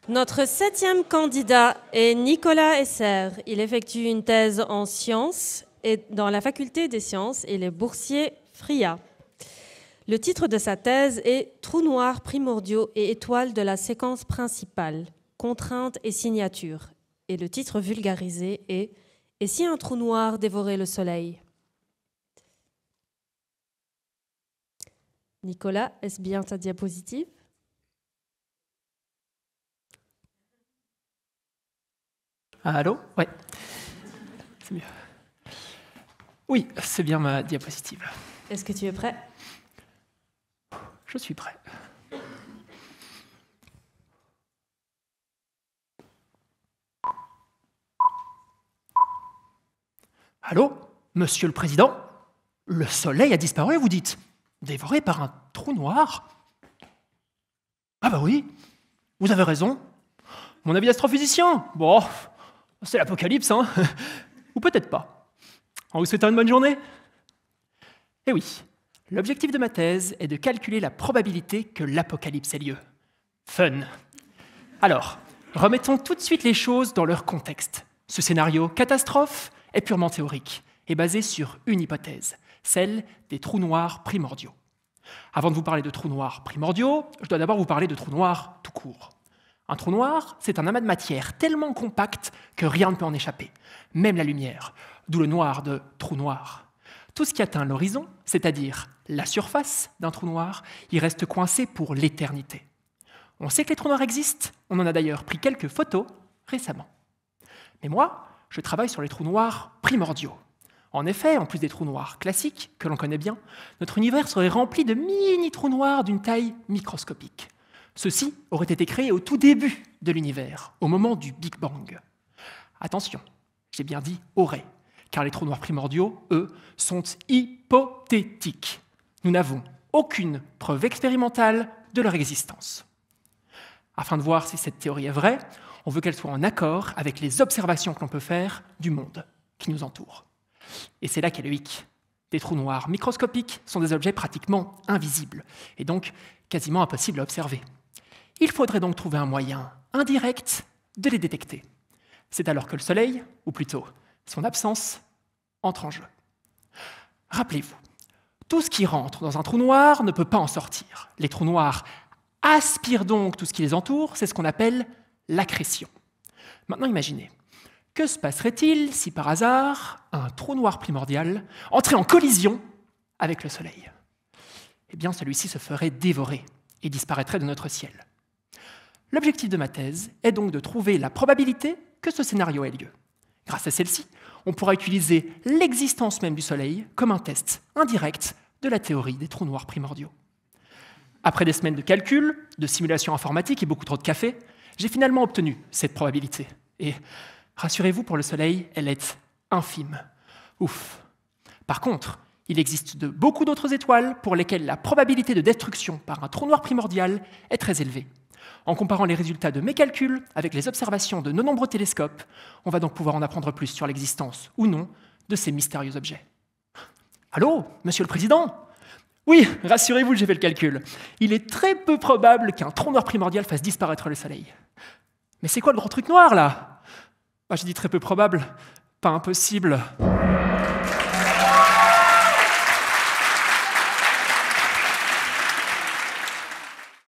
Notre 7e candidat est Nicolas Esser. Il effectue une thèse en sciences et dans la faculté des sciences et les boursiers FRIA. Le titre de sa thèse est « Trous noirs primordiaux et étoiles de la séquence principale, contraintes et signatures ». Et le titre vulgarisé est « Et si un trou noir dévorait le soleil ?» Nicolas, est-ce bien ta diapositive ? Allô ? Ouais. C'est mieux. Oui, c'est bien ma diapositive. Est-ce que tu es prêt ? Je suis prêt. Allô ? Monsieur le Président ? Le soleil a disparu, vous dites ? Dévoré par un trou noir ? Ah bah oui, vous avez raison. Mon avis d'astrophysicien ? Bon, c'est l'apocalypse, hein ? Ou peut-être pas. En vous souhaitant une bonne journée ? Eh oui, l'objectif de ma thèse est de calculer la probabilité que l'apocalypse ait lieu. Fun. Alors, remettons tout de suite les choses dans leur contexte. Ce scénario catastrophe est purement théorique et basé sur une hypothèse, celle des trous noirs primordiaux. Avant de vous parler de trous noirs primordiaux, je dois d'abord vous parler de trous noirs tout court. Un trou noir, c'est un amas de matière tellement compact que rien ne peut en échapper, même la lumière, d'où le noir de trou noir. Tout ce qui atteint l'horizon, c'est-à-dire la surface d'un trou noir, y reste coincé pour l'éternité. On sait que les trous noirs existent, on en a d'ailleurs pris quelques photos récemment. Mais moi, je travaille sur les trous noirs primordiaux. En effet, en plus des trous noirs classiques, que l'on connaît bien, notre univers serait rempli de mini-trous noirs d'une taille microscopique. Ceux-ci auraient été créés au tout début de l'univers, au moment du Big Bang. Attention, j'ai bien dit « auraient », car les trous noirs primordiaux, eux, sont hypothétiques. Nous n'avons aucune preuve expérimentale de leur existence. Afin de voir si cette théorie est vraie, on veut qu'elle soit en accord avec les observations que l'on peut faire du monde qui nous entoure. Et c'est là qu'est le hic. Des trous noirs microscopiques sont des objets pratiquement invisibles, et donc quasiment impossibles à observer. Il faudrait donc trouver un moyen indirect de les détecter. C'est alors que le Soleil, ou plutôt son absence, entre en jeu. Rappelez-vous, tout ce qui rentre dans un trou noir ne peut pas en sortir. Les trous noirs aspirent donc tout ce qui les entoure, c'est ce qu'on appelle l'accrétion. Maintenant imaginez, que se passerait-il si par hasard un trou noir primordial entrait en collision avec le Soleil ? Eh bien celui-ci se ferait dévorer et disparaîtrait de notre ciel. L'objectif de ma thèse est donc de trouver la probabilité que ce scénario ait lieu. Grâce à celle-ci, on pourra utiliser l'existence même du Soleil comme un test indirect de la théorie des trous noirs primordiaux. Après des semaines de calculs, de simulations informatiques et beaucoup trop de café, j'ai finalement obtenu cette probabilité. Et rassurez-vous, pour le Soleil, elle est infime. Ouf. Par contre, il existe beaucoup d'autres étoiles pour lesquelles la probabilité de destruction par un trou noir primordial est très élevée. En comparant les résultats de mes calculs avec les observations de nos nombreux télescopes, on va donc pouvoir en apprendre plus sur l'existence ou non de ces mystérieux objets. Allô, Monsieur le Président ? Oui, rassurez-vous, j'ai fait le calcul. Il est très peu probable qu'un trou noir primordial fasse disparaître le Soleil. Mais c'est quoi le gros truc noir, là ? J'ai dit très peu probable, pas impossible.